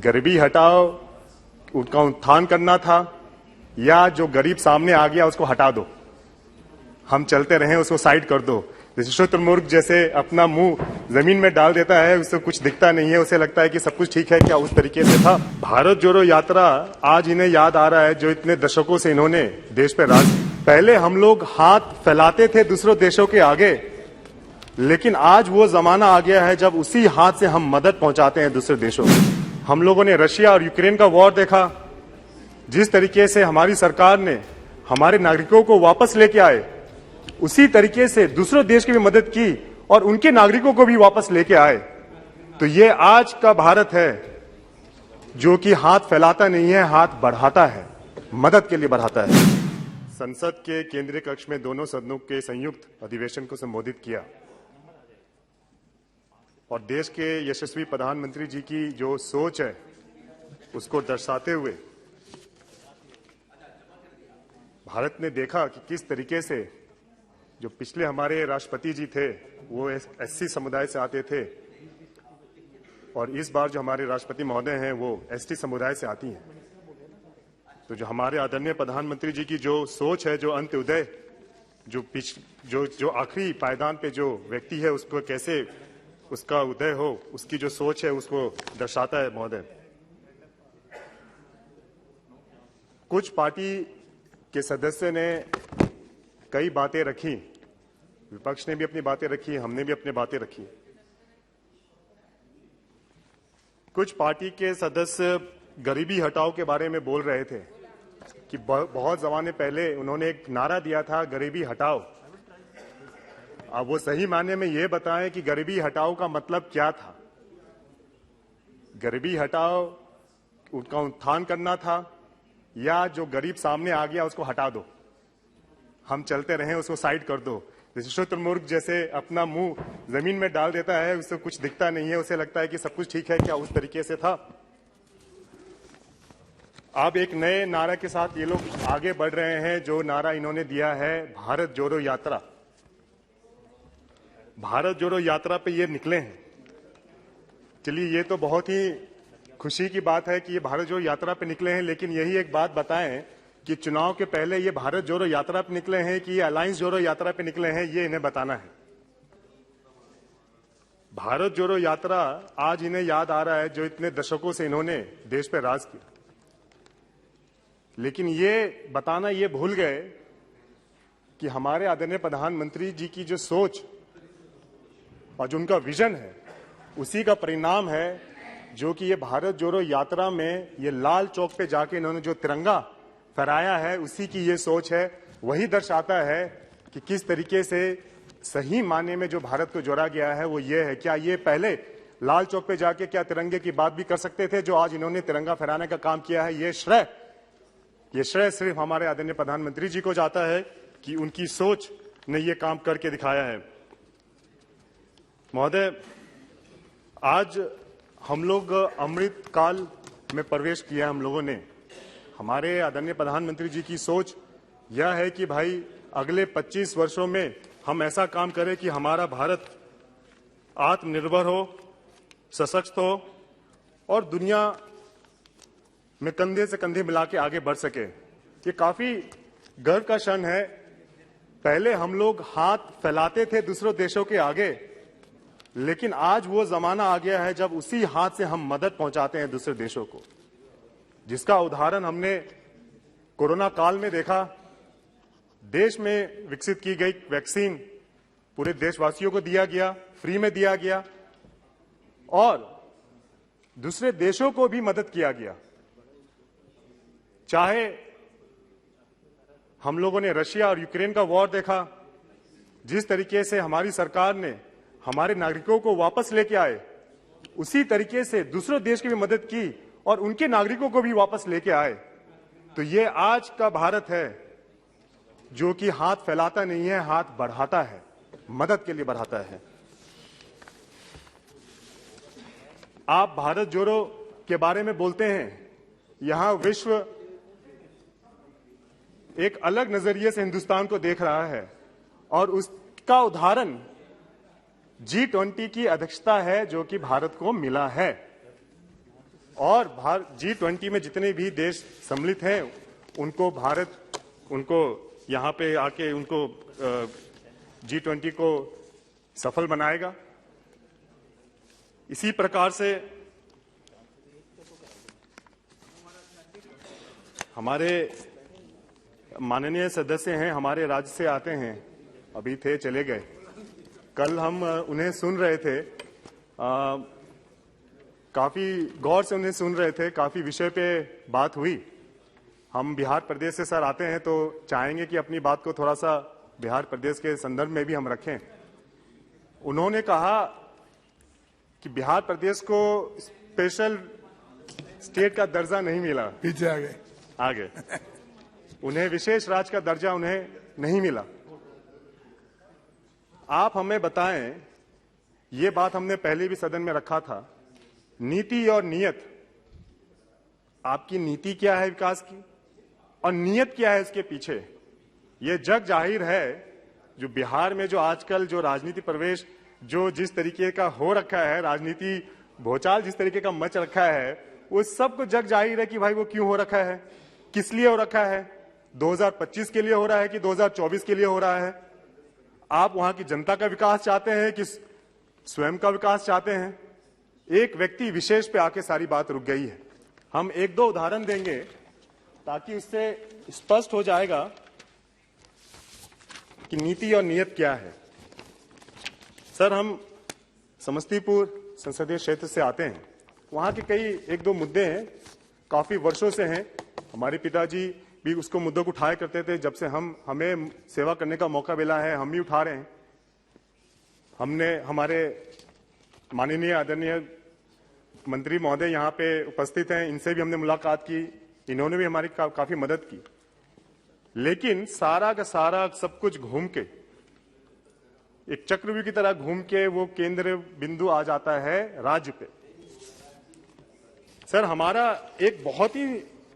गरीबी हटाओ, उनका उत्थान करना था, या जो गरीब सामने आ गया उसको हटा दो, हम चलते रहें उसको साइड कर दो। जैसे शुतुरमुर्ग जैसे अपना मुंह जमीन में डाल देता है, उससे कुछ दिखता नहीं है, उसे लगता है कि सब कुछ ठीक है, क्या उस तरीके से था। भारत जोड़ो यात्रा आज इन्हें याद आ रहा है जो इतने दशकों से इन्होंने देश पे राज। पहले हम लोग हाथ फैलाते थे दूसरों देशों के आगे, लेकिन आज वो जमाना आ गया है जब उसी हाथ से हम मदद पहुंचाते हैं दूसरे देशों को। हम लोगों ने रशिया और यूक्रेन का वॉर देखा, जिस तरीके से हमारी सरकार ने हमारे नागरिकों को वापस लेके आए, उसी तरीके से दूसरे देश की भी मदद की और उनके नागरिकों को भी वापस लेके आए। तो ये आज का भारत है जो कि हाथ फैलाता नहीं है, हाथ बढ़ाता है, मदद के लिए बढ़ाता है। संसद के केंद्रीय कक्ष में दोनों सदनों के संयुक्त अधिवेशन को संबोधित किया और देश के यशस्वी प्रधानमंत्री जी की जो सोच है उसको दर्शाते हुए भारत ने देखा कि किस तरीके से जो पिछले हमारे राष्ट्रपति जी थे वो एससी समुदाय से आते थे और इस बार जो हमारे राष्ट्रपति महोदय हैं वो एसटी समुदाय से आती हैं। तो जो हमारे आदरणीय प्रधानमंत्री जी की जो सोच है, जो अंत्योदय, जो आखिरी पायदान पे जो व्यक्ति है उसको कैसे उसका उदय हो, उसकी जो सोच है उसको दर्शाता है महोदय। कुछ पार्टी के सदस्य ने कई बातें रखी, विपक्ष ने भी अपनी बातें रखी, हमने भी अपनी बातें रखी। कुछ पार्टी के सदस्य गरीबी हटाओ के बारे में बोल रहे थे कि बहुत जमाने पहले उन्होंने एक नारा दिया था, गरीबी हटाओ। अब वो सही मायने में ये बताएं कि गरीबी हटाओ का मतलब क्या था। गरीबी हटाओ, उनका उत्थान करना था, या जो गरीब सामने आ गया उसको हटा दो, हम चलते रहें उसको साइड कर दो। जैसे शुतुरमुर्ग जैसे अपना मुंह जमीन में डाल देता है, उससे कुछ दिखता नहीं है, उसे लगता है कि सब कुछ ठीक है, क्या उस तरीके से था। अब एक नए नारा के साथ ये लोग आगे बढ़ रहे हैं, जो नारा इन्होंने दिया है भारत जोड़ो यात्रा। भारत जोड़ो यात्रा पे ये निकले हैं। चलिए, ये तो बहुत ही खुशी की बात है कि ये भारत जोड़ो यात्रा पे निकले हैं, लेकिन यही एक बात बताएं कि चुनाव के पहले ये भारत जोड़ो यात्रा पे निकले हैं कि ये अलायंस जोड़ो यात्रा पे निकले हैं, ये इन्हें बताना है। भारत जोड़ो यात्रा आज इन्हें याद आ रहा है जो इतने दशकों से इन्होंने देश पे राज किया, लेकिन ये बताना ये भूल गए कि हमारे आदरणीय प्रधानमंत्री जी की जो सोच और जो उनका विजन है उसी का परिणाम है जो कि ये भारत जोड़ो यात्रा में ये लाल चौक पे जाके इन्होंने जो तिरंगा फहराया है, उसी की ये सोच है। वही दर्शाता है कि किस तरीके से सही मायने में जो भारत को जोड़ा गया है वो ये है। क्या ये पहले लाल चौक पे जाके क्या तिरंगे की बात भी कर सकते थे? जो आज इन्होंने तिरंगा फहराने का काम किया है, ये श्रेय सिर्फ हमारे आदरणीय प्रधानमंत्री जी को जाता है कि उनकी सोच ने ये काम करके दिखाया है। महोदय, आज हम लोग अमृत काल में प्रवेश किया। हम लोगों ने, हमारे आदरणीय प्रधानमंत्री जी की सोच यह है कि भाई अगले 25 वर्षों में हम ऐसा काम करें कि हमारा भारत आत्मनिर्भर हो, सशक्त हो और दुनिया में कंधे से कंधे मिला के आगे बढ़ सके। ये काफी गर्व का क्षण है। पहले हम लोग हाथ फैलाते थे दूसरों देशों के आगे, लेकिन आज वो जमाना आ गया है जब उसी हाथ से हम मदद पहुंचाते हैं दूसरे देशों को, जिसका उदाहरण हमने कोरोना काल में देखा। देश में विकसित की गई वैक्सीन पूरे देशवासियों को दिया गया, फ्री में दिया गया और दूसरे देशों को भी मदद किया गया। चाहे हम लोगों ने रशिया और यूक्रेन का वॉर देखा, जिस तरीके से हमारी सरकार ने हमारे नागरिकों को वापस लेके आए, उसी तरीके से दूसरे देश की भी मदद की और उनके नागरिकों को भी वापस लेके आए। तो ये आज का भारत है जो कि हाथ फैलाता नहीं है, हाथ बढ़ाता है, मदद के लिए बढ़ाता है। आप भारत जोड़ो के बारे में बोलते हैं, यहां विश्व एक अलग नजरिए से हिंदुस्तान को देख रहा है और उसका उदाहरण G20 की अध्यक्षता है जो कि भारत को मिला है। और G20 में जितने भी देश सम्मिलित हैं उनको भारत उनको यहां पे आके उनको G20 को सफल बनाएगा। इसी प्रकार से हमारे माननीय सदस्य हैं, हमारे राज्य से आते हैं, अभी थे चले गए। कल हम उन्हें सुन रहे थे, काफी गौर से उन्हें सुन रहे थे, काफी विषय पे बात हुई। हम बिहार प्रदेश से सर आते हैं तो चाहेंगे कि अपनी बात को थोड़ा सा बिहार प्रदेश के संदर्भ में भी हम रखें। उन्होंने कहा कि बिहार प्रदेश को स्पेशल स्टेट का दर्जा नहीं मिला, पीछे आ गए उन्हें विशेष राज्य का दर्जा उन्हें नहीं मिला। आप हमें बताएं, ये बात हमने पहले भी सदन में रखा था, नीति और नियत, आपकी नीति क्या है विकास की और नियत क्या है इसके पीछे? ये जग जाहिर है। जो बिहार में जो आजकल जो राजनीति प्रवेश जो जिस तरीके का हो रखा है, राजनीति भूचाल जिस तरीके का मच रखा है, वो सबको जग जाहिर है कि भाई वो क्यों हो रखा है, किस लिए हो रखा है, 2025 के लिए हो रहा है कि 2024 के लिए हो रहा है। आप वहां की जनता का विकास चाहते हैं कि स्वयं का विकास चाहते हैं? एक व्यक्ति विशेष पे आके सारी बात रुक गई है। हम एक दो उदाहरण देंगे ताकि उससे स्पष्ट हो जाएगा कि नीति और नियत क्या है। सर, हम समस्तीपुर संसदीय क्षेत्र से आते हैं। वहां के कई एक दो मुद्दे हैं, काफी वर्षों से हैं। हमारे पिताजी भी उसको मुद्दों को उठाया करते थे। जब से हमें सेवा करने का मौका मिला है, हम भी उठा रहे हैं। हमने हमारे माननीय आदरणीय मंत्री महोदय यहाँ पे उपस्थित हैं, इनसे भी हमने मुलाकात की, इन्होंने भी हमारी काफी मदद की। लेकिन सारा का सारा सब कुछ घूम के एक चक्रव्यूह की तरह घूम के वो केंद्र बिंदु आ जाता है राज्य पे। सर, हमारा एक बहुत ही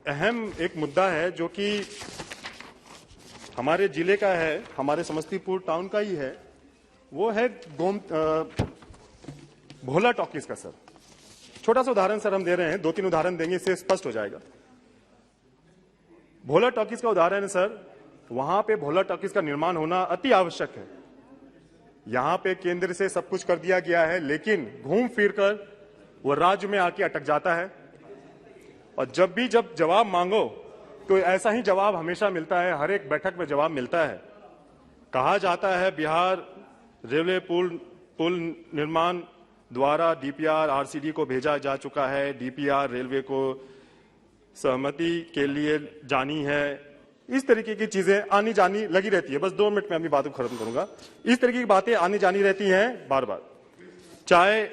अहम एक मुद्दा है जो कि हमारे जिले का है, हमारे समस्तीपुर टाउन का ही है, वो है भोला टॉकीज का। सर, छोटा सा उदाहरण सर हम दे रहे हैं, 2-3 उदाहरण देंगे, इससे स्पष्ट हो जाएगा। भोला टॉकीज का उदाहरण है सर, वहां पे भोला टॉकीज का निर्माण होना अति आवश्यक है। यहां पे केंद्र से सब कुछ कर दिया गया है, लेकिन घूम फिर कर वो राज्य में आके अटक जाता है। और जब जवाब मांगो तो ऐसा ही जवाब हमेशा मिलता है, हर एक बैठक में जवाब मिलता है। कहा जाता है बिहार रेलवे पुल निर्माण द्वारा डीपीआर आरसीडी को भेजा जा चुका है, डीपीआर रेलवे को सहमति के लिए जानी है। इस तरीके की चीजें आनी जानी लगी रहती है। बस 2 मिनट में अपनी बात को खत्म करूंगा। इस तरीके की बातें आनी जानी रहती हैं बार बार। चाहे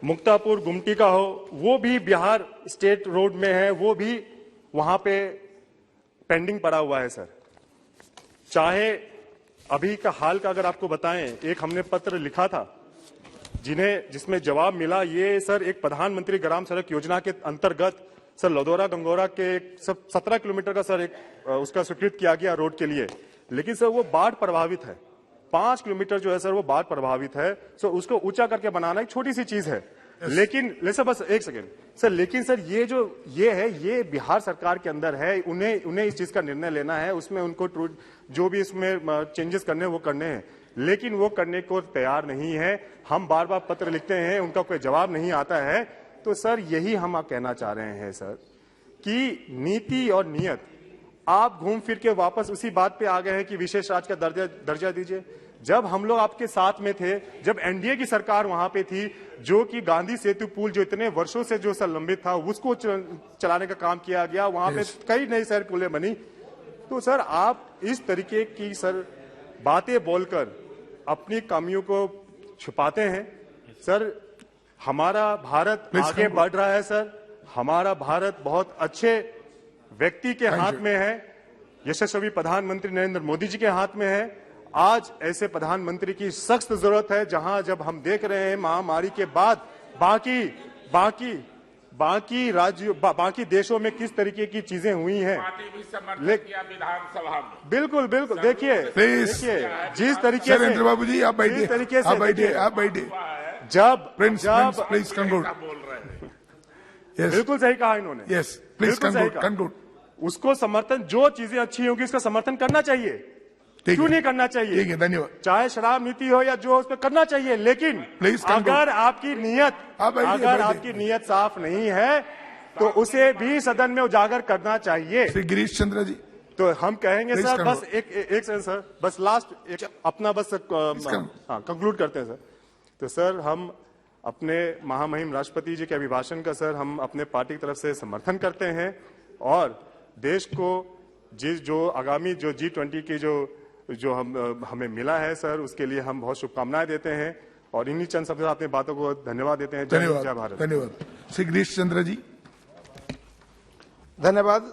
मुक्तापुर गुमटी का हो, वो भी बिहार स्टेट रोड में है, वो भी वहां पे पेंडिंग पड़ा हुआ है सर। चाहे अभी का हाल का अगर आपको बताएं, एक हमने पत्र लिखा था जिसमें जवाब मिला, ये सर एक प्रधानमंत्री ग्राम सड़क योजना के अंतर्गत सर लदौरा गंगौरा के 17 किलोमीटर का सर एक उसका स्वीकृत किया गया रोड के लिए। लेकिन सर वो बाढ़ प्रभावित है, 5 किलोमीटर जो है सर वो बाढ़ प्रभावित है। सो उसको ऊंचा करके बनाना एक छोटी सी चीज है। लेकिन सर बस एक सेकेंड सर, लेकिन सर ये बिहार सरकार के अंदर है, उन्हें इस चीज का निर्णय लेना है, उसमें उनको जो भी इसमें चेंजेस करने हैं वो करने हैं, लेकिन वो करने को तैयार नहीं है। हम बार बार पत्र लिखते हैं, उनका कोई जवाब नहीं आता है। तो सर यही हम कहना चाह रहे हैं सर कि नीति और नियत, आप घूम फिर के वापस उसी बात पे आ गए हैं कि विशेष राज्य का दर्जा दीजिए। जब हम लोग आपके साथ में थे, जब एनडीए की सरकार वहां पे थी, जो कि गांधी सेतु पुल जो इतने वर्षों से जो लंबित था उसको चलाने का काम किया गया, वहां पे कई नई सर पुलें बनी। तो सर आप इस तरीके की सर बातें बोलकर अपनी कमियों को छुपाते हैं। सर हमारा भारत आगे बढ़ रहा है सर, हमारा भारत बहुत अच्छे व्यक्ति के हाथ में है, यशस्वी प्रधानमंत्री नरेंद्र मोदी जी के हाथ में है। आज ऐसे प्रधानमंत्री की सख्त जरूरत है, जहां जब हम देख रहे हैं महामारी के बाद बाकी राज्यों बाकी देशों में किस तरीके की चीजें हुई हैं, विधानसभा में बिल्कुल देखिए जिस तरीके से बाबू जी आप बैठिए, जब प्लीज कंक्लूड। Yes. बिल्कुल सही कहा इन्होंने। Yes, please बिल्कुल सही conclude, कहा। conclude. उसको समर्थन, जो चीजें अच्छी होंगी उसका समर्थन करना चाहिए, ठीक क्यों है। नहीं करना चाहिए? ठीक है, धन्यवाद। चाहे शराब नीति हो या जो, उस पर करना चाहिए, लेकिन Please conclude. अगर आपकी नीयत, आप बैठिए, अगर बैठिए। आपकी नीयत साफ नहीं है तो उसे भी सदन में उजागर करना चाहिए। श्री गिरीश चंद्र जी, तो हम कहेंगे Please सर, conclude. बस एक सेकंड सर, बस लास्ट एक अपना बस हाँ कंक्लूड करते हैं सर। तो सर, हम अपने महामहिम राष्ट्रपति जी के अभिभाषण का सर हम अपने पार्टी की तरफ से समर्थन करते हैं और देश को जो आगामी जो G20 की जो हमें मिला है सर, उसके लिए हम बहुत शुभकामनाएं देते हैं और इन्हीं चंद सबसे अपनी बातों को धन्यवाद देते हैं। जय हिंद, जय धन्यवाद, भारत। धन्यवाद। श्री गिरीश चंद्र जी, धन्यवाद।